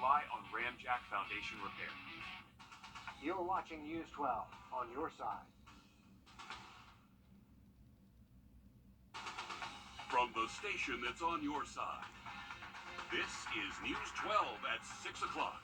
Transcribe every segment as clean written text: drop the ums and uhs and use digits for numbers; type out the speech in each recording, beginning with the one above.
rely on Ramjack Foundation Repair. You're watching News 12 on your side. From the station that's on your side, this is News 12 at 6 o'clock.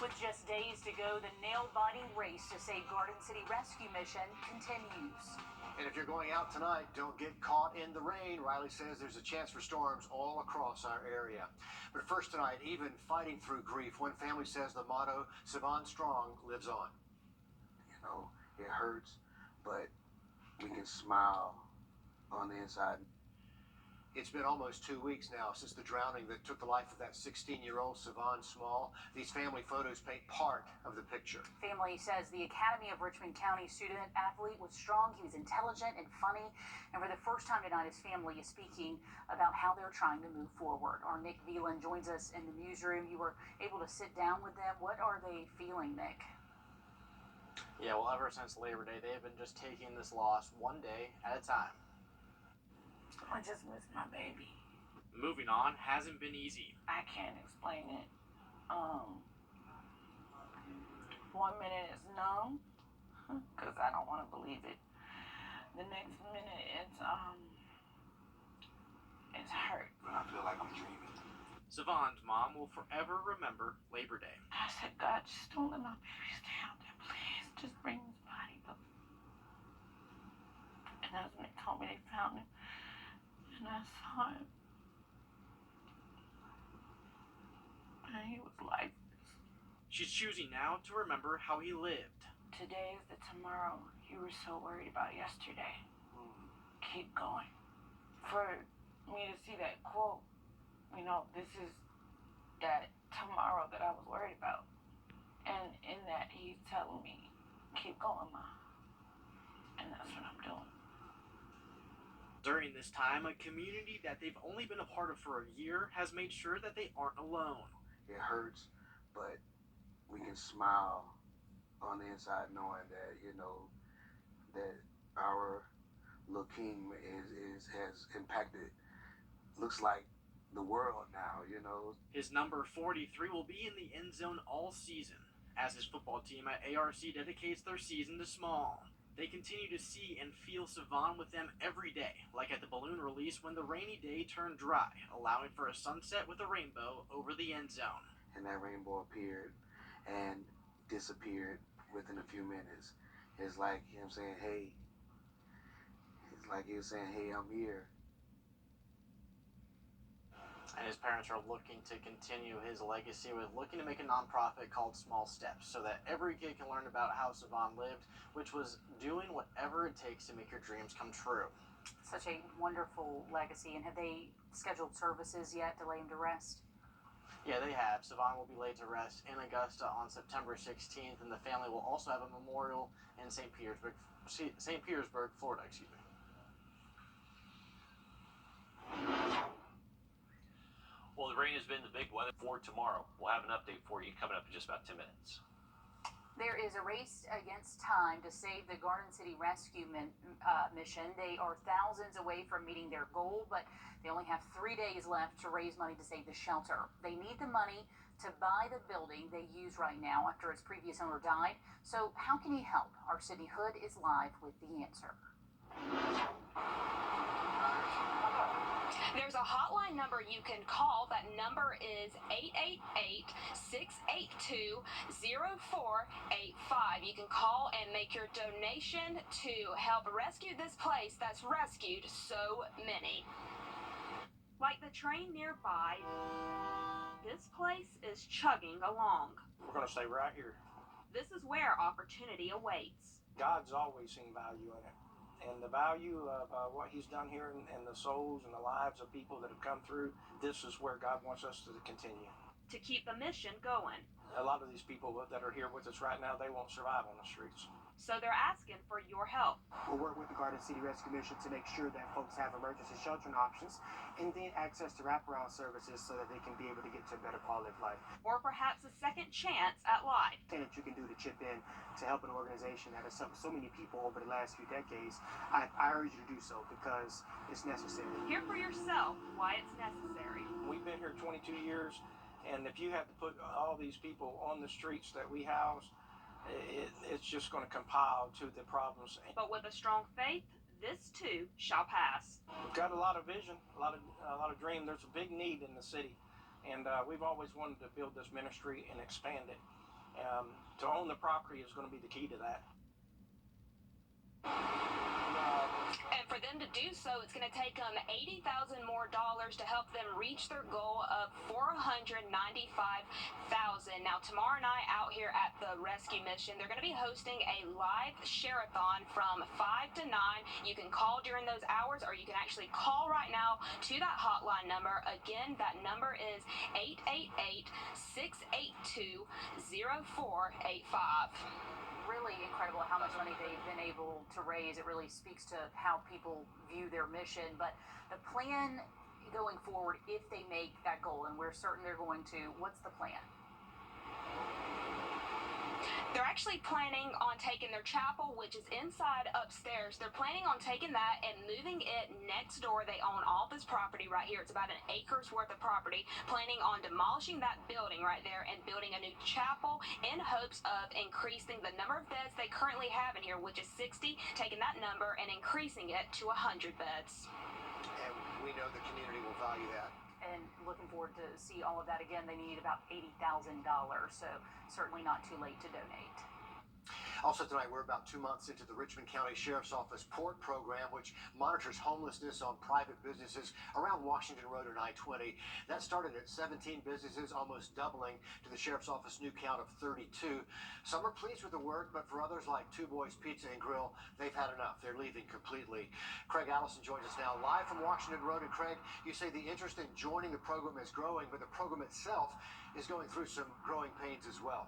With just days to go, the nail-biting race to save Garden City Rescue Mission continues. And if you're going out tonight, don't get caught in the rain. Riley says there's a chance for storms all across our area. But first tonight, even fighting through grief, one family says the motto, Savon Strong, lives on. You know, it hurts, but we can smile on the inside. It's been almost 2 weeks now since the drowning that took the life of that 16-year-old Savon Small. These family photos paint part of the picture. Family says the Academy of Richmond County student athlete was strong. He was intelligent and funny. And for the first time tonight, his family is speaking about how they're trying to move forward. Our Nick Veland joins us in the newsroom. You were able to sit down with them. What are they feeling, Nick? Yeah, well, ever since Labor Day, they've been just taking this loss one day at a time. I just miss my baby. Moving on hasn't been easy. I can't explain it. 1 minute it's numb, because I don't want to believe it. The next minute it's hurt. But I feel like I'm dreaming. Savon's mom will forever remember Labor Day. I said, God, just don't let my baby stay out there, please. Just bring his body up. And that's when they told me they found him. And I saw him. And he was lifeless. She's choosing now to remember how he lived. Today is the tomorrow you were so worried about yesterday. Keep going. For me to see that quote, you know, this is that tomorrow that I was worried about. And in that, he's telling me, keep going, Ma. And that's what I'm doing. During this time, a community that they've only been a part of for a year has made sure that they aren't alone. It hurts, but we can smile on the inside knowing that, you know, that our little king has impacted, looks like the world now, you know. His number 43 will be in the end zone all season, as his football team at ARC dedicates their season to Small. They continue to see and feel Savon with them every day, like at the balloon release when the rainy day turned dry, allowing for a sunset with a rainbow over the end zone. And that rainbow appeared and disappeared within a few minutes. It's like him saying, hey. It's like he was saying, hey, I'm here. And his parents are looking to continue his legacy with looking to make a nonprofit called Small Steps so that every kid can learn about how Savon lived, which was doing whatever it takes to make your dreams come true. Such a wonderful legacy. And have they scheduled services yet to lay him to rest? Yeah, they have. Savon will be laid to rest in Augusta on September 16th, and the family will also have a memorial in St. Petersburg, Florida, excuse me. Well, the rain has been the big weather for tomorrow. We'll have an update for you coming up in just about 10 minutes. There is a race against time to save the Garden City Rescue Mission. They are thousands away from meeting their goal, but they only have 3 days left to raise money to save the shelter. They need the money to buy the building they use right now after its previous owner died. So how can he help? Our Sydney Hood is live with the answer. There's a hotline number you can call. That number is 888-682-0485. You can call and make your donation to help rescue this place that's rescued so many. Like the train nearby, this place is chugging along. We're going to stay right here. This is where opportunity awaits. God's always seen value in it. And the value of what he's done here and the souls and the lives of people that have come through, this is where God wants us to continue. To keep the mission going. A lot of these people that are here with us right now, they won't survive on the streets. So they're asking for your help. We'll work with the Garden City Rescue Mission to make sure that folks have emergency sheltering options and then access to wraparound services so that they can be able to get to a better quality of life. Or perhaps a second chance at life. Anything that you can do to chip in to help an organization that has helped so many people over the last few decades, I urge you to do so because it's necessary. Hear for yourself why it's necessary. We've been here 22 years, And if you have to put all these people on the streets that we house, it's just going to compile to the problems. But with a strong faith, this too shall pass. We've got a lot of vision, a lot of dream. There's a big need in the city, and we've always wanted to build this ministry and expand it. To own the property is going to be the key to that. And for them to do so, it's going to take them $80,000 more to help them reach their goal of $495,000. Now, tomorrow night out here at the rescue mission, they're going to be hosting a live share-a-thon from 5 to 9. You can call during those hours, or you can actually call right now to that hotline number. Again, that number is 888-682-0485. Really incredible how much money they've been able to raise. It really speaks to how people view their mission. But the plan going forward, if they make that goal, and we're certain they're going to, what's the plan? They're actually planning on taking their chapel, which is inside upstairs. They're planning on taking that and moving it next door. They own all this property right here. It's about an acre's worth of property. Planning on demolishing that building right there and building a new chapel in hopes of increasing the number of beds they currently have in here, which is 60, taking that number and increasing it to 100 beds. And we know the community will value that. And looking forward to see all of that again. They need about $80,000, so certainly not too late to donate. Also tonight, we're about 2 months into the Richmond County Sheriff's Office PORT program, which monitors homelessness on private businesses around Washington Road and I-20. That started at 17 businesses, almost doubling to the Sheriff's Office new count of 32. Some are pleased with the work, but for others like Two Boys Pizza and Grill, they've had enough. They're leaving completely. Craig Allison joins us now live from Washington Road. And Craig, you say the interest in joining the program is growing, but the program itself is going through some growing pains as well.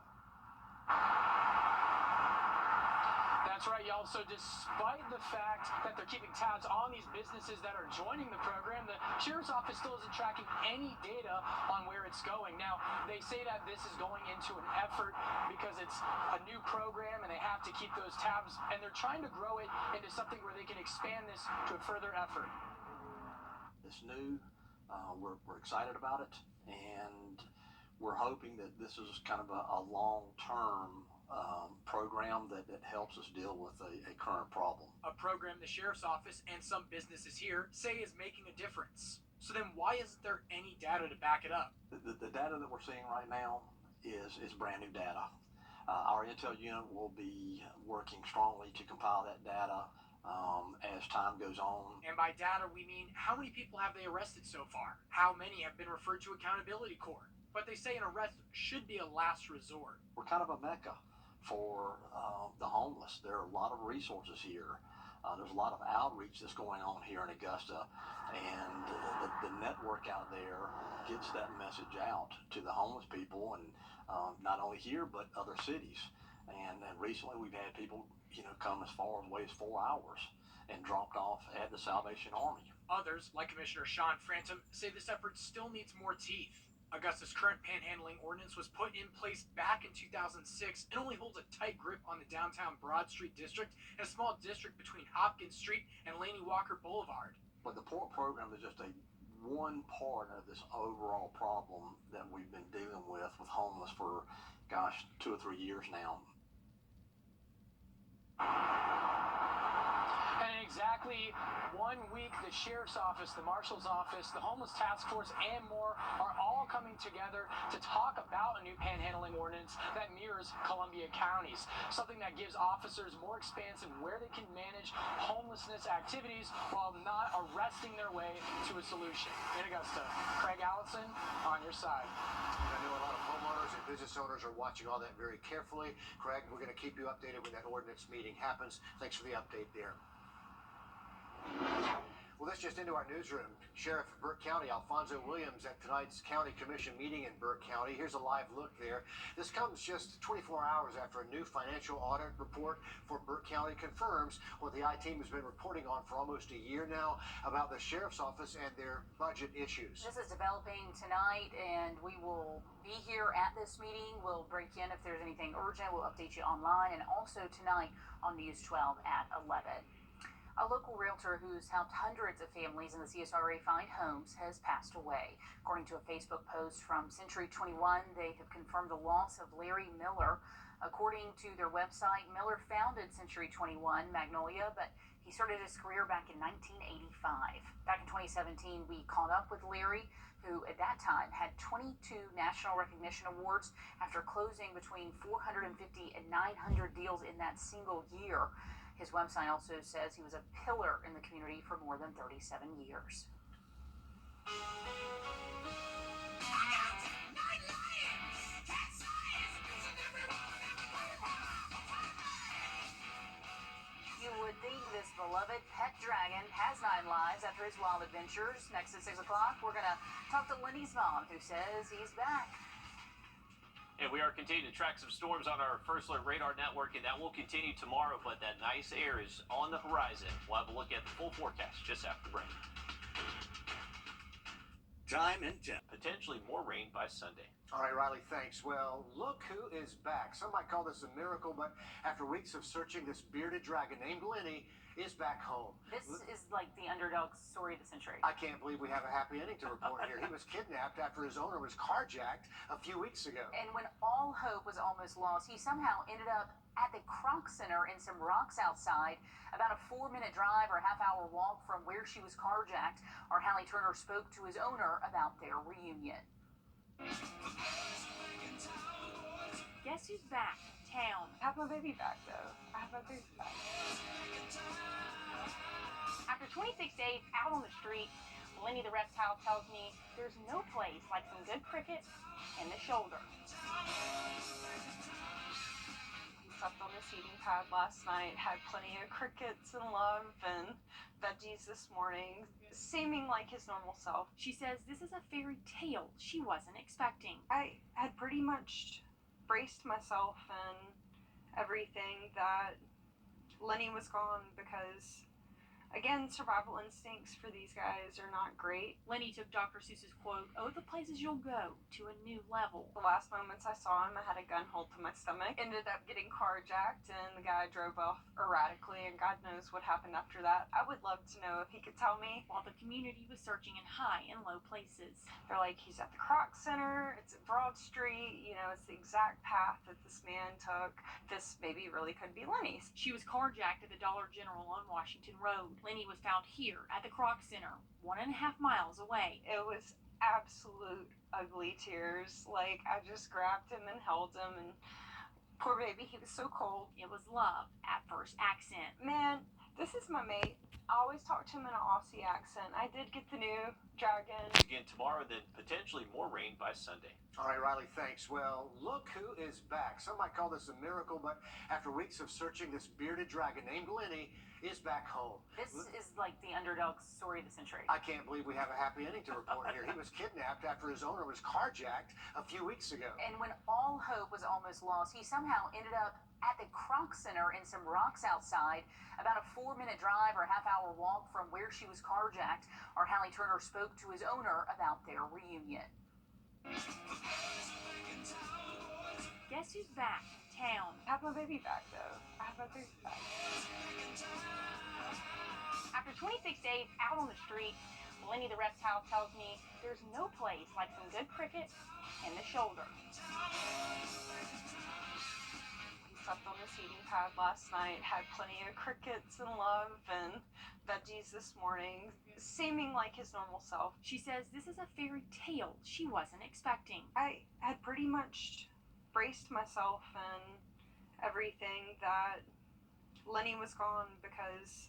That's right, y'all. So despite the fact that they're keeping tabs on these businesses that are joining the program, the Sheriff's Office still isn't tracking any data on where it's going. Now, they say that this is going into an effort because it's a new program and they have to keep those tabs, and they're trying to grow it into something where they can expand this to a further effort. It's new. We're excited about it, and we're hoping that this is kind of a long-term program that helps us deal with a current problem. A program the Sheriff's Office and some businesses here say is making a difference. So then why isn't there any data to back it up? The data that we're seeing right now is brand new data. Our intel unit will be working strongly to compile that data as time goes on. And by data, we mean how many people have they arrested so far? How many have been referred to accountability court? But they say an arrest should be a last resort. We're kind of a mecca for the homeless. There are a lot of resources here. There's a lot of outreach that's going on here in Augusta, and the network out there gets that message out to the homeless people, and not only here but other cities. And recently we've had people, come as far away as 4 hours and dropped off at the Salvation Army. Others, like Commissioner Sean Frantum, say this effort still needs more teeth. Augusta's current panhandling ordinance was put in place back in 2006 and only holds a tight grip on the downtown Broad Street district and a small district between Hopkins Street and Laney Walker Boulevard. But the PORT program is just one part of this overall problem that we've been dealing with homeless for, 2 or 3 years now. And in exactly 1 week, the Sheriff's Office, the Marshal's Office, the Homeless Task Force, and more are all coming together to talk about a new panhandling ordinance that mirrors Columbia County's, something that gives officers more expansive where they can manage homelessness activities while not arresting their way to a solution. In Augusta, Craig Allison, on your side. I know a lot of homeowners and business owners are watching all that very carefully. Craig, we're going to keep you updated when that ordinance meeting happens. Thanks for the update there. Well, let's just into our newsroom. Sheriff of Burke County, Alfonso Williams, at tonight's County Commission meeting in Burke County. Here's a live look there. This comes just 24 hours after a new financial audit report for Burke County confirms what the I-team has been reporting on for almost a year now about the Sheriff's Office and their budget issues. This is developing tonight, and we will be here at this meeting. We'll break in if there's anything urgent. We'll update you online, and also tonight on News 12 at 11. A local realtor who's helped hundreds of families in the CSRA find homes has passed away. According to a Facebook post from Century 21, they have confirmed the loss of Larry Miller. According to their website, Miller founded Century 21 Magnolia, but he started his career back in 1985. Back in 2017, we caught up with Larry, who at that time had 22 national recognition awards after closing between 450 and 900 deals in that single year. His website also says he was a pillar in the community for more than 37 years. You would think this beloved pet dragon has 9 lives after his wild adventures. Next at 6 o'clock, we're going to talk to Lenny's mom, who says he's back. And we are continuing to track some storms on our First Alert Radar Network, and that will continue tomorrow, but that nice air is on the horizon. We'll have a look at the full forecast just after the break. Time and temp. Potentially more rain by Sunday. All right, Riley, thanks. Well, look who is back. Some might call this a miracle, but after weeks of searching, this bearded dragon named Lenny is back home. This is like the underdog story of the century. I can't believe we have a happy ending to report here. He was kidnapped after his owner was carjacked a few weeks ago. And when all hope was almost lost, he somehow ended up at the Croc Center in some rocks outside, about a 4-minute drive or half-hour walk from where she was carjacked. Our Hallie Turner spoke to his owner about their reunion. Guess who's back in town? I have my baby back, though. I have my baby back. After 26 days out on the street, Lenny the reptile tells me there's no place like some good cricket in the shoulder. He slept on the seating pad last night, had plenty of crickets and love and veggies this morning, seeming like his normal self. She says this is a fairy tale she wasn't expecting. I had pretty much braced myself and everything that Lenny was gone because, again, survival instincts for these guys are not great. Lenny took Dr. Seuss's quote, "Oh, the places you'll go to a new level." The last moments I saw him, I had a gun hold to my stomach. Ended up getting carjacked, and the guy drove off erratically, and God knows what happened after that. I would love to know if he could tell me. While the community was searching in high and low places. They're like, he's at the Croc Center, it's at Broad Street, you know, it's the exact path that this man took. This maybe really could be Lenny's. She was carjacked at the Dollar General on Washington Road. Lenny was found here at the Croc Center, 1.5 miles away. It was absolute ugly tears. Like, I just grabbed him and held him, and poor baby, he was so cold. It was love at first accent. Man, this is my mate. I always talk to him in an Aussie accent. I did get the new dragon. Again tomorrow, then potentially more rain by Sunday. All right, Riley, thanks. Well, look who is back. Some might call this a miracle, but after weeks of searching, this bearded dragon named Lenny is back home. This is like the underdog story of the century. I can't believe we have a happy ending to report here. He was kidnapped after his owner was carjacked a few weeks ago. And when all hope was almost lost, he somehow ended up at the Croc Center in some rocks outside, about a 4-minute drive or half-hour walk from where she was carjacked. Our Hallie Turner spoke to his owner about their reunion. Guess who's back in town? I have my baby back, though. I have my baby back. After 26 days out on the street, Lenny the reptile tells me there's no place like some good cricket in the shoulder. Slept on the seating pad last night, had plenty of crickets and love and veggies this morning, seeming like his normal self. She says this is a fairy tale she wasn't expecting. I had pretty much braced myself and everything that Lenny was gone because,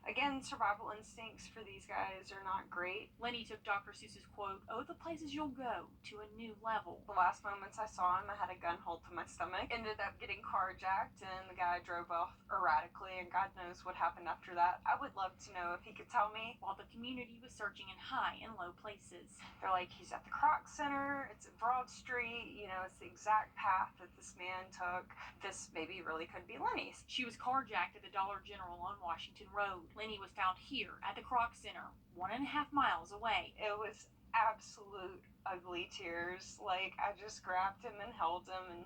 again, survival instincts for these guys are not great. Lenny took Dr. Seuss's quote, "Oh, the places you'll go to a new level." The last moments I saw him, I had a gun hold to my stomach. Ended up getting carjacked, and the guy drove off erratically, and God knows what happened after that. I would love to know if he could tell me. While the community was searching in high and low places. They're like, he's at the Croc Center, it's at Broad Street, you know, it's the exact path that this man took. This maybe really could be Lenny's. She was carjacked at the Dollar General on Washington Road. Lenny was found here at the Croc Center, 1.5 miles away. It was absolute ugly tears. Like, I just grabbed him and held him, and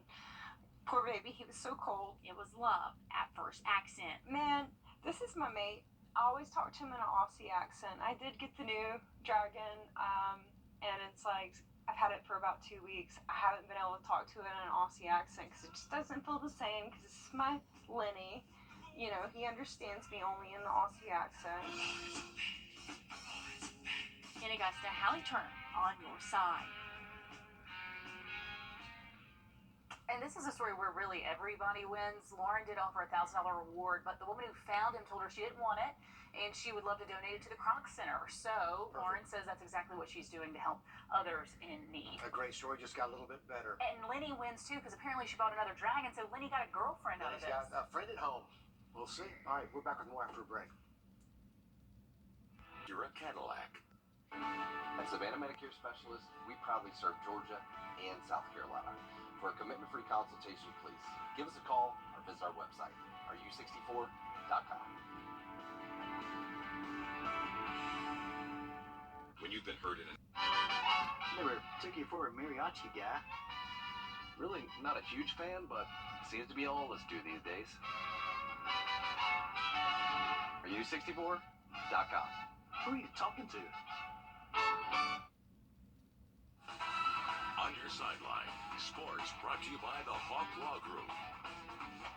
poor baby, he was so cold. It was love at first accent. Man, this is my mate. I always talk to him in an Aussie accent. I did get the new Dragon, and it's like I've had it for about 2 weeks. I haven't been able to talk to it in an Aussie accent because it just doesn't feel the same. Because it's my Lenny, you know, he understands me only in the Aussie accent. In Augusta, Hallie Turner on your side. And this is a story where really everybody wins. Lauren did offer a $1,000 reward, but the woman who found him told her she didn't want it, and she would love to donate it to the Croc Center. So Lauren says that's exactly what she's doing to help others in need. A great story, just got a little bit better. And Lenny wins too, because apparently she bought another dragon, so Lenny got a girlfriend out of this. Lenny's got a friend at home. We'll see. All right, we're back with more after a break. You're a Cadillac. As Savannah Medicare Specialist, we proudly serve Georgia and South Carolina. For a commitment-free consultation, please give us a call or visit our website, RU64.com. When you've been hurt in an Never took you for a mariachi guy. Really not a huge fan, but seems to be all of us do these days. RU64.com. Who are you talking to? On your sideline, sports brought to you by the Hawk Law Group.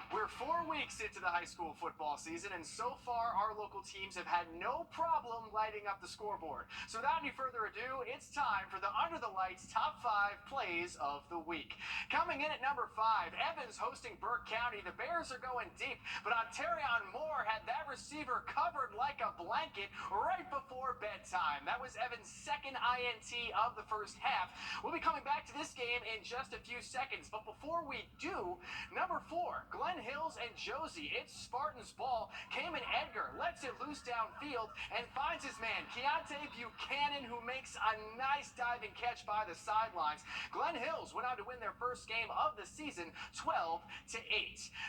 We're 4 weeks into the high school football season, and so far our local teams have had no problem lighting up the scoreboard. So without any further ado, it's time for the Under the Lights Top 5 Plays of the Week. Coming in at number 5, Evans hosting Burke County. The Bears are going deep, but Onterion Moore had that receiver covered like a blanket right before bedtime. That was Evans' second INT of the first half. We'll be coming back to this game in just a few seconds, but before we do, number 4, Glenn Hills and Josie. It's Spartans ball. Cayman Edgar lets it loose downfield and finds his man, Keontae Buchanan, who makes a nice diving catch by the sidelines. Glenn Hills went on to win their first game of the season, 12-8.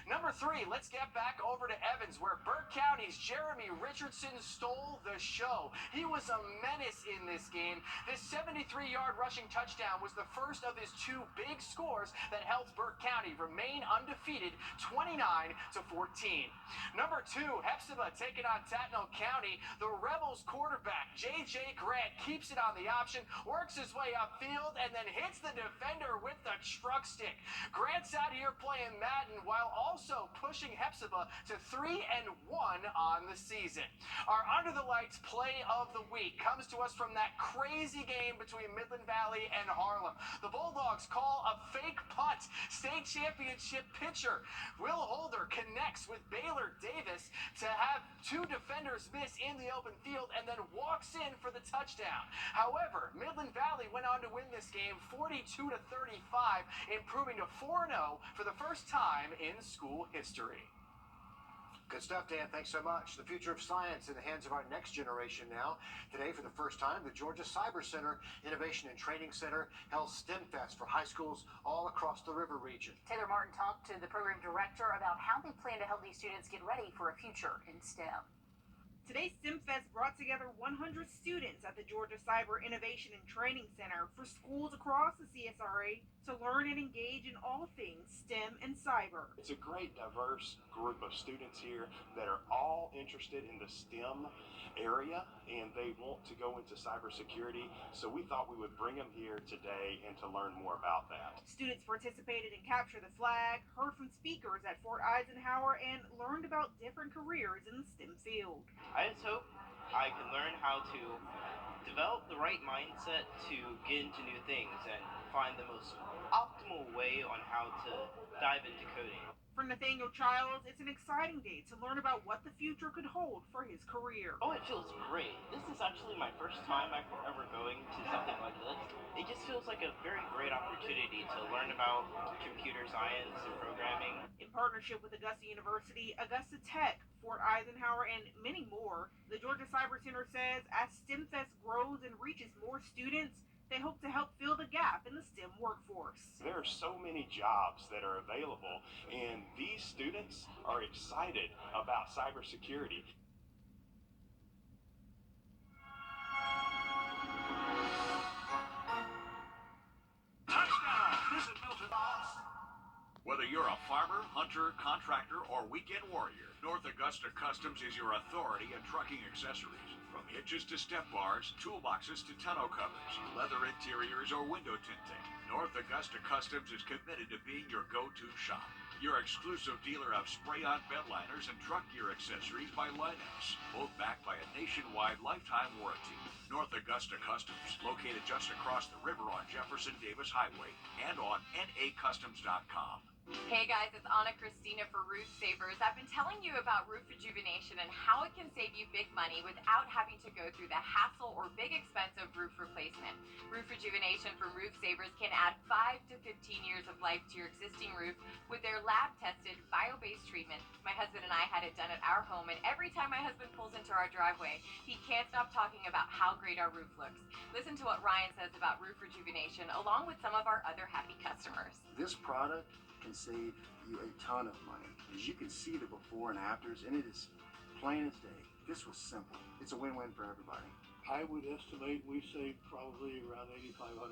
Number 3, let's get back over to Evans, where Burke County's Jeremy Richardson stole the show. He was a menace in this game. This 73-yard rushing touchdown was the first of his 2 big scores that helped Burke County remain undefeated, 29-14. Number 2, Hephzibah taking on Tatnall County. The Rebels quarterback, J.J. Grant, keeps it on the option, works his way upfield, and then hits the defender with the truck stick. Grant's out here playing Madden while also pushing Hephzibah to 3-1 on the season. Our Under the Lights Play of the Week comes to us from that crazy game between Midland Valley and Harlem. The Bulldogs call a fake punt. State championship pitcher Will Holder connects with Baylor Davis to have 2 defenders miss in the open field and then walks in for the touchdown. However, Midland Valley went on to win this game 42-35, improving to 4-0 for the first time in school history. Good stuff, Dan. Thanks so much. The future of science in the hands of our next generation now. Today, for the first time, the Georgia Cyber Center Innovation and Training Center held STEM Fest for high schools all across the river region. Taylor Martin talked to the program director about how they plan to help these students get ready for a future in STEM. Today's STEM Fest brought together 100 students at the Georgia Cyber Innovation and Training Center for schools across the CSRA to learn and engage in all things STEM and cyber. It's a great, diverse group of students here that are all interested in the STEM area, and they want to go into cybersecurity, so we thought we would bring them here today and to learn more about that. Students participated in Capture the Flag, heard from speakers at Fort Eisenhower, and learned about different careers in the STEM field. I just hope I can learn how to develop the right mindset to get into new things and find the most optimal way on how to dive into coding. For Nathaniel Childs, it's an exciting day to learn about what the future could hold for his career. Oh, it feels great. This is actually my first time ever going to something like this. It just feels like a very great opportunity to learn about computer science and programming. In partnership with Augusta University, Augusta Tech, Fort Eisenhower, and many more, the Georgia Cyber Center says as STEM Fest grows and reaches more students, they hope to help fill the gap in the STEM workforce. There are so many jobs that are available, and these students are excited about cybersecurity. Touchdown! Visit Milton. Whether you're a farmer, hunter, contractor, or weekend warrior, North Augusta Customs is your authority in trucking accessories. From hitches to step bars, toolboxes to tonneau covers, leather interiors, or window tinting, North Augusta Customs is committed to being your go-to shop. Your exclusive dealer of spray-on bed liners and truck gear accessories by Lighthouse, both backed by a nationwide lifetime warranty. North Augusta Customs, located just across the river on Jefferson Davis Highway and on nacustoms.com. Hey guys, it's Anna Christina for Roof Savers. I've been telling you about roof rejuvenation and how it can save you big money without having to go through the hassle or big expense of roof replacement. Roof rejuvenation from Roof Savers can add 5 to 15 years of life to your existing roof with their lab-tested, bio-based treatment. My husband and I had it done at our home, and every time my husband pulls into our driveway, he can't stop talking about how great our roof looks. Listen to what Ryan says about roof rejuvenation, along with some of our other happy customers. This product can save you a ton of money. As you can see the before and afters, and it is plain as day. This was simple. It's a win-win for everybody. I would estimate we saved probably around $8,500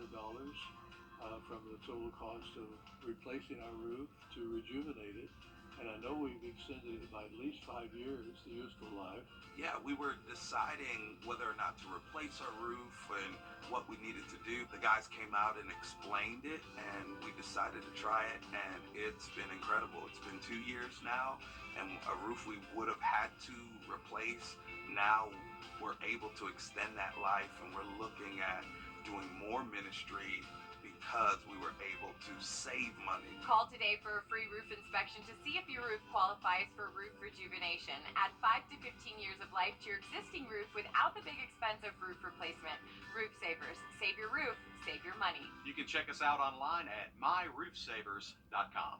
from the total cost of replacing our roof to rejuvenate it. And I know we've extended it by at least 5 years, the useful life. Yeah, we were deciding whether or not to replace our roof and what we needed to do. The guys came out and explained it, and we decided to try it, and it's been incredible. It's been 2 years now, and a roof we would have had to replace, now we're able to extend that life, and we're looking at doing more ministry because we were able to save money. Call today for a free roof inspection to see if your roof qualifies for roof rejuvenation. Add 5 to 15 years of life to your existing roof without the big expense of roof replacement. Roof Savers. Save your roof, save your money. You can check us out online at myroofsavers.com.